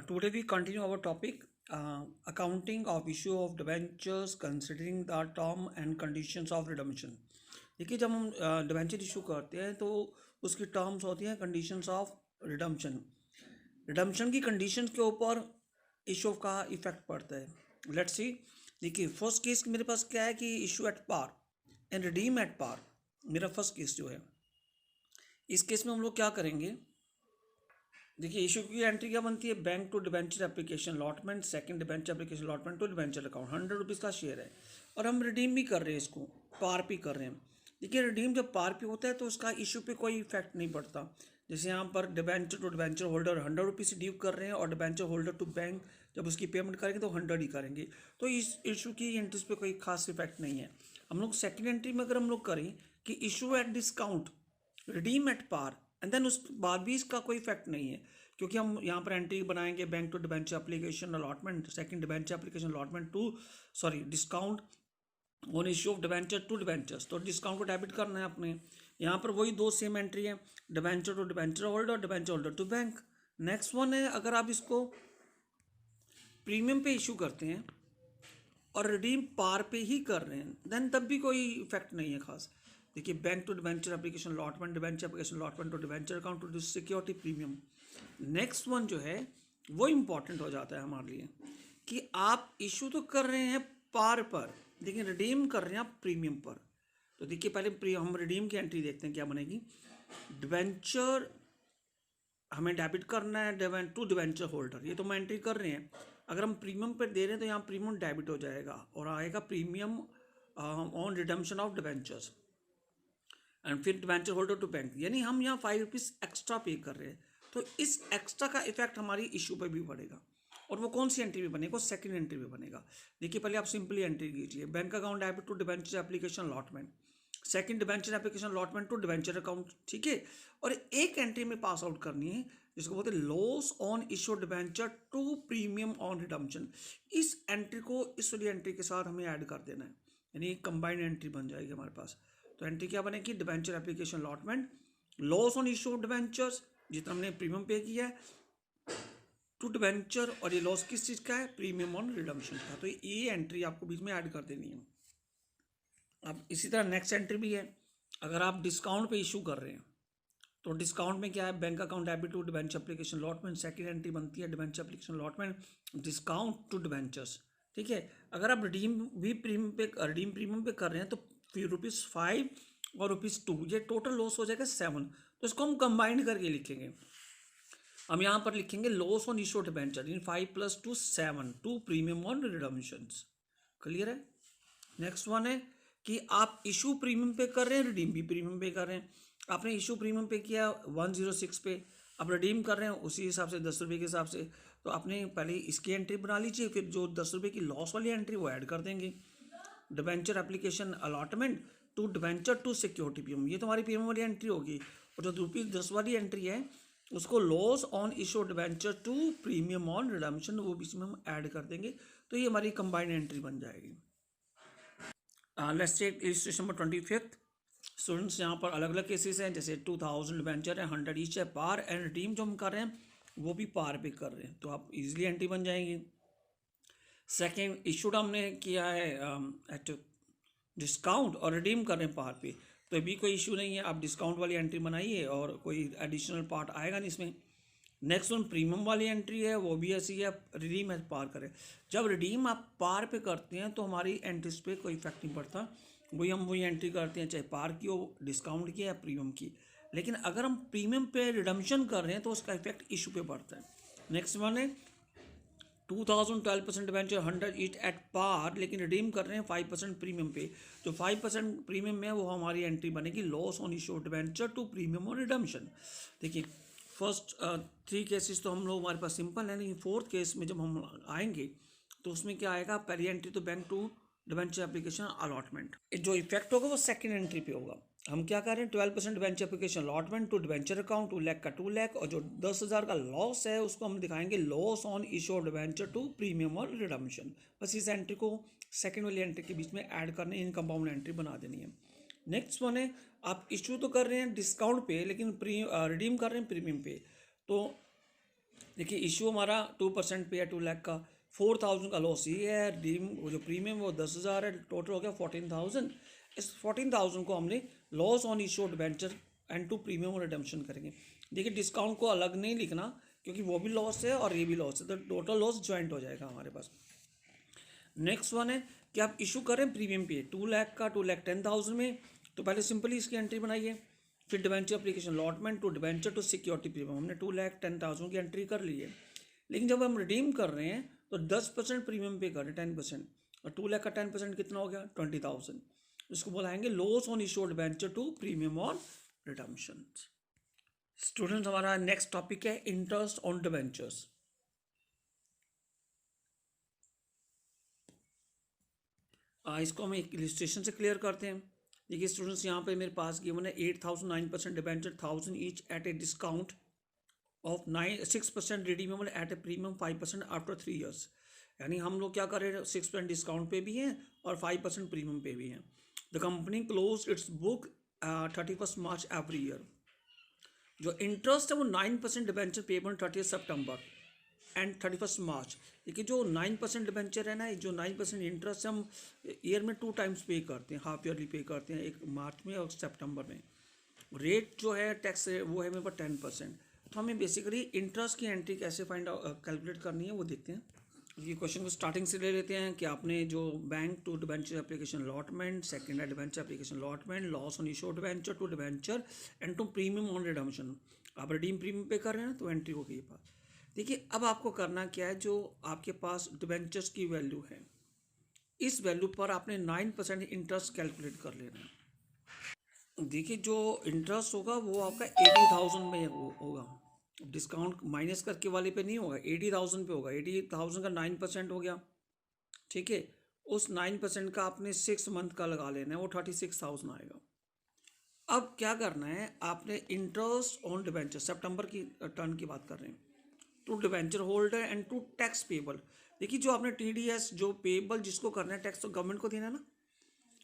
Today we continue our topic accounting of issue of debentures considering the term and conditions of redemption. देखिए जब हम debenture issue करते हैं तो उसकी टर्म्स होती हैं कंडीशंस ऑफ रिडम्पशन. रिडम्पशन की कंडीशंस के ऊपर इशू का इफेक्ट पड़ता है. Let's see. देखिए फर्स्ट केस मेरे पास क्या है कि issue at par and redeem at par. मेरा फर्स्ट केस जो है, इस केस में हम लोग क्या करेंगे. देखिए इशू की एंट्री क्या बनती है. Bank to debenture application allotment, second debenture application allotment to debenture account. 100 rupees का शेयर है और हम रिडीम भी कर रहे हैं, इसको पार पे कर रहे हैं. देखिए रिडीम जब पार पे होता है तो उसका इशू पे कोई इफेक्ट नहीं पड़ता. जैसे यहाँ पर debenture to debenture holder 100 rupees due कर रहे हैं और डिबेंचर होल्डर टू बैंक जब उसकी पेमेंट करेंगे तो 100 ही करेंगे. तो इस इशू की एंट्रीज पे कोई खास इफेक्ट नहीं है. हम लोग सेकेंड एंट्री में अगर हम लोग करें कि issue at discount, redeem at par and then उस बाद भी इसका कोई इफेक्ट नहीं है, क्योंकि हम यहाँ पर एंट्री बनाएंगे bank to debenture application allotment, second debenture application allotment to discount on issue of debenture to debentures. तो डिस्काउंट को डेबिट करना है अपने. यहाँ पर वही दो सेम एंट्री है, डिबेंचर टू डिबेंचर होल्डर और debenture holder to bank. Next one है, अगर आप इसको प्रीमियम पे इशू करते हैं और रिडीम पार पे ही कर रहे हैं देन तब भी कोई इफेक्ट नहीं है खास. देखिए bank to debenture application allotment, debenture application allotment to debenture account to security premium. Next one जो है वो इम्पॉर्टेंट हो जाता है हमारे लिए कि आप इशू तो कर रहे हैं पार पर लेकिन रिडीम कर रहे हैं आप प्रीमियम पर. तो देखिए पहले हम रिडीम की एंट्री देखते हैं क्या बनेगी. डिबेंचर हमें डेबिट करना है टू डिबेंचर होल्डर, ये तो हम एंट्री कर रहे हैं. अगर हम प्रीमियम पर दे रहे हैं तो यहाँ प्रीमियम डेबिट हो जाएगा और आएगा premium on redemption of debentures and फिर डिबेंचर होल्डर टू बैंक. यानी हम यहाँ 5 रुपीज़ एक्स्ट्रा पे कर रहे हैं. तो इस एक्स्ट्रा का इफेक्ट हमारी इशू पे भी पड़ेगा. और वो कौन सी एंट्री में बनेगा, सेकंड एंट्री में बनेगा. देखिए पहले आप सिंपली एंट्री कीजिए, bank account debit to debenture application allotment, second debenture application allotment to debenture account. ठीक है. और एक एंट्री में पास आउट करनी है जिसको बोलते हैं loss on issue debenture to premium on redemption. इस एंट्री को इस वाली एंट्री के साथ हमें ऐड कर देना है, यानी कंबाइंड एंट्री बन जाएगी हमारे पास. तो एंट्री क्या बनेगी, debenture application allotment, loss on issue of debentures जितना हमने प्रीमियम पे किया है टू डिबेंचर, और ये लॉस किस चीज़ का है, प्रीमियम ऑन रिडम्पशन का. तो ये एंट्री आपको बीच में ऐड कर देनी है. अब इसी तरह नेक्स्ट एंट्री भी है. अगर आप डिस्काउंट पे इशू कर रहे हैं तो डिस्काउंट में क्या है, bank account debit to debenture application allotment, second entry बनती है debenture application allotment discount to debentures. ठीक है. अगर आप रिडीम प्रीमियम पे कर रहे हैं तो फिर ₹5 और ₹2, ये टोटल लॉस हो जाएगा 7. तो इसको हम कंबाइंड करके लिखेंगे. हम यहाँ पर लिखेंगे loss on issue debenture in 5 + 2 7 to premium on redemptions. Clear है. नेक्स्ट वन है कि आप इशू प्रीमियम पे कर रहे हैं, रिडीम भी प्रीमियम पे कर रहे हैं. आपने इशू प्रीमियम पे किया 106 पे, अब रिडीम कर रहे हैं उसी हिसाब से 10 रुपये के हिसाब से. तो आपने पहले इसकी एंट्री बना लीजिए, फिर जो 10 रुपये की लॉस वाली एंट्री वो ऐड कर देंगे. Debenture application allotment to debenture to security premium, ये तो हमारी प्रीमियम वाली एंट्री होगी. और जो ₹10 वाली एंट्री है उसको loss on issue debenture to premium on redemption वो बीच में हम ऐड कर देंगे. तो ये हमारी कंबाइंड एंट्री बन जाएगी. Let's take illustration number 25. Students यहाँ पर अलग अलग केसेस हैं, जैसे 2000 डिबेंचर है, 100 ईच है पार, एंड रिडीम जो हम कर रहे हैं वो भी पार पे कर रहे हैं. तो आप इजीली एंट्री बन जाएंगी. सेकेंड इशूड हमने किया है एट डिस्काउंट और रिडीम कर रहे हैं पार पे, तो अभी कोई इशू नहीं है. आप डिस्काउंट वाली एंट्री बनाइए और कोई एडिशनल पार्ट आएगा नहीं इसमें. नेक्स्ट वन प्रीमियम वाली एंट्री है, वो भी ऐसी है, रिडीम है पार करें. जब रिडीम आप पार पे करते हैं तो हमारी एंट्रीज पे कोई इफेक्ट नहीं पड़ता, वही एंट्री करते हैं चाहे पार की हो, डिस्काउंट की या प्रीमियम की. लेकिन अगर हम प्रीमियम पे रिडम्पशन कर रहे हैं तो उसका इफेक्ट इशू पे पड़ता है. नेक्स्ट वन है 2000 12% डिबेंचर 100 ईच एट पार, लेकिन रिडीम कर रहे हैं 5% प्रीमियम पे. जो 5% प्रीमियम में वो हमारी एंट्री बनेगी loss on issue debenture to premium on redemption. देखिए फर्स्ट 3 केसेस तो हम लोग हमारे पास सिंपल है, लेकिन फोर्थ केस में जब हम आएंगे तो उसमें क्या आएगा, पहली एंट्री तो bank to debenture application allotment, जो इफेक्ट होगा वो सेकंड एंट्री पे होगा. हम क्या कर रहे हैं 12% debenture application allotment to debenture account 2 lakh का 2 लाख, और जो 10,000 का लॉस है उसको हम दिखाएंगे loss on issue of debenture to premium और रिडम्पशन. बस इस एंट्री को सेकंड वाली एंट्री के बीच में ऐड करने, इन कंपाउंड एंट्री बना देनी है. नेक्स्ट वन है आप इशू तो कर रहे हैं डिस्काउंट पे लेकिन रिडीम कर रहे हैं प्रीमियम पे, तो देखिए इशू हमारा 2% पे है 2 लाख का, 4,000 का लॉस ये है, रिडीम जो प्रीमियम वो 10,000 है, टोटल हो गया 14,000। इस 14,000 को हमने loss on issue debenture and to premium और रिडम्पशन करेंगे। देखिए डिस्काउंट को अलग नहीं लिखना क्योंकि वो भी लॉस है और ये भी लॉस है, तो टोटल लॉस ज्वाइंट हो जाएगा हमारे पास। नेक्स्ट वन है कि आप इशू करें प्रीमियम पे 2 लाख का 2,10,000 में, तो पहले सिंपली इसकी एंट्री बनाइए। फिर debenture application allotment to debenture to security premium, हमने 2,10,000 की एंट्री कर ली है। लेकिन जब हम रिडीम कर रहे हैं तो 10% प्रीमियम पे कर रहे हैं, 10%, और 2 लाख का 10% कितना हो गया 20,000। इसको बुलाएंगे loss on issue debenture to premium और रिडम्पशन। स्टूडेंट्स हमारा नेक्स्ट टॉपिक है इंटरेस्ट ऑन डिबेंचर्स। इसको हम एक इलिस्ट्रेशन से क्लियर करते हैं। देखिए स्टूडेंट्स यहाँ पे मेरे पास गिवन है 8,000 9% debenture 1,000 each at a discount of 6% redeemable eight A premium 5% after 3 years. यानी हम लोग क्या कर रहे हैं, 6% डिस्काउंट पे भी हैं और 5% प्रीमियम पे भी हैं। The company close it's book 31 March every year. जो इंटरेस्ट है वो 9% डिबेंचर पेमेंट 30 सितंबर एंड 31 मार्च। देखिए जो 9% डिबेंचर है ना, जो 9% इंटरेस्ट हम ईयर में 2 टाइम्स पे करते हैं, हाफ ईयरली पे करते हैं, एक मार्च में और सितंबर में। रेट जो है टैक्स वो है मेरे पास 10%। तो हमें बेसिकली इंटरेस्ट की एंट्री कैसे फाइंड आउट कैलकुलेट करनी है वो देखते हैं। ये क्वेश्चन को स्टार्टिंग से ले लेते हैं कि आपने जो bank to debenture application allotment, second है debenture application allotment, loss on issue debenture to debenture and to premium on redemption. आप रिडीम प्रीमियम पे कर रहे हैं तो एंट्री होगी ये पास। देखिए अब आपको करना क्या है, जो आपके पास डिबेंचर्स की वैल्यू है इस वैल्यू पर आपने 9% इंटरेस्ट कैलकुलेट कर लेना है। देखिए जो इंटरेस्ट होगा वो आपका 80,000 में होगा, डिस्काउंट माइनस करके वाले पे नहीं होगा, 80,000 पे होगा। 80,000 का 9% हो गया, ठीक है। उस 9% का आपने 6 मंथ का लगा लेना है, वो 36,000 आएगा। अब क्या करना है, आपने इंटरेस्ट ऑन डिबेंचर सितंबर की टर्न की बात कर रहे हैं, to debenture holder and to tax payable. देखिए जो आपने TDS जो पेबल जिसको करना है टैक्स तो गवर्नमेंट को देना है ना,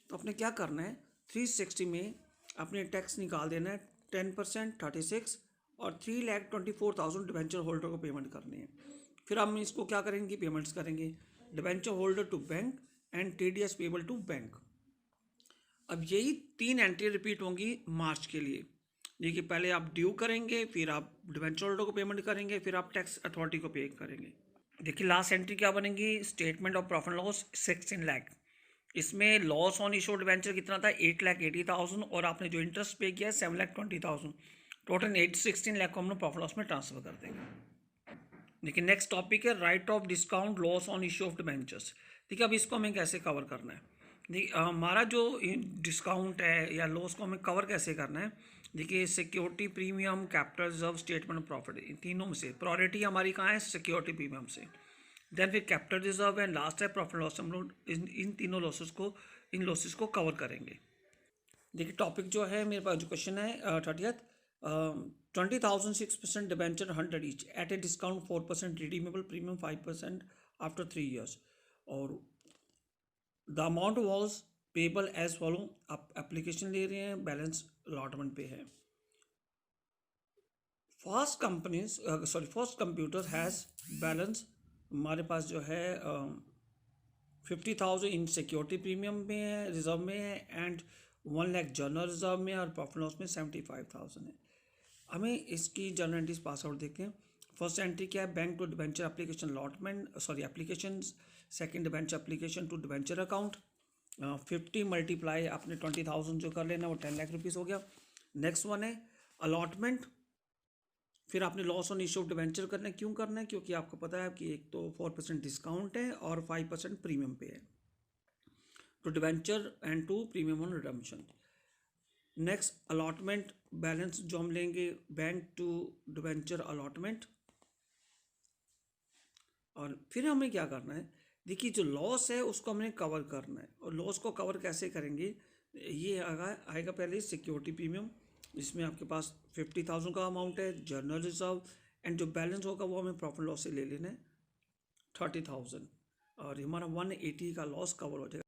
तो आपने क्या करना है 360 में अपने टैक्स निकाल देना है 10% 36 और 3,24,000 डिबेंचर होल्डर को पेमेंट करनी है। फिर हम इसको क्या करेंगे, पेमेंट्स करेंगे debenture holder to bank and TDS payable to bank. अब यही 3 एंट्री रिपीट होंगी मार्च के लिए। देखिए पहले आप ड्यू करेंगे, फिर आप डिबेंचर होल्डर को पेमेंट करेंगे, फिर आप टैक्स अथॉरिटी को पे करेंगे। देखिए लास्ट एंट्री क्या बनेगी, statement of profit loss 16 lakh. इसमें लॉस ऑन इशू डिबेंचर कितना था 8,80,000 और आपने जो इंटरेस्ट पे किया 7,20,000, टोटल 16 लाख को हम लोग प्रॉफिट लॉस में ट्रांसफर कर देंगे। देखिए नेक्स्ट टॉपिक है right of discount loss on issue of debentures. देखिए अब इसको हमें कैसे कवर करना है। देखिए हमारा जो डिस्काउंट है या लॉस को हमें कवर कैसे करना है। देखिए security premium, capital reserve, statement of profit, इन तीनों में से प्रायोरिटी हमारी कहाँ है, सिक्योरिटी प्रीमियम से। देन फिर कैपिटल रिजर्व है, लास्ट है प्रॉफिट लॉस। हम लोग इन तीनों लॉसेस को कवर करेंगे। देखिए टॉपिक जो है मेरे पास जो क्वेश्चन है 30th 20,000 6% debenture 100 each at a discount 4% redeemable premium 5% after 3 years और the amount was payable as follow. आप एप्लीकेशन ले रहे हैं, बैलेंस अलॉटमेंट पे है। फर्स्ट कंप्यूटर हैज़ बैलेंस हमारे पास जो है 50,000 इन सिक्योरिटी प्रीमियम में है, रिजर्व में है, एंड 1 लाख जनरल रिजर्व में और प्रॉफिट लॉस में 75,000 है। हमें इसकी जनरल एंट्रीज पास आउट देखते हैं। फर्स्ट एंट्री क्या है, bank to debenture application allotment application, second debenture application to debenture account 50 multiply अपने 20,000 जो कर लेना वो 10 लाख रुपीज़ हो गया। नेक्स्ट वन है अलॉटमेंट, फिर आपने loss on issue of debenture करना है। क्यों करना है, क्योंकि आपको पता है कि एक तो 4% डिस्काउंट है और 5% प्रीमियम पे है, to debenture and to premium on redemption. Next allotment balance जो हम लेंगे बैंक टू डिबेंचर अलॉटमेंट, और फिर हमें क्या करना है, देखिए जो लॉस है उसको हमने कवर करना है। और लॉस को कवर कैसे करेंगे, ये आएगा पहले सिक्योरिटी प्रीमियम, जिसमें आपके पास 50,000 का अमाउंट है, जर्नल रिजर्व, एंड जो बैलेंस होगा वो हमें प्रॉफिट लॉस से ले लेना है 30,000, और हमारा 180 का लॉस कवर हो जाएगा।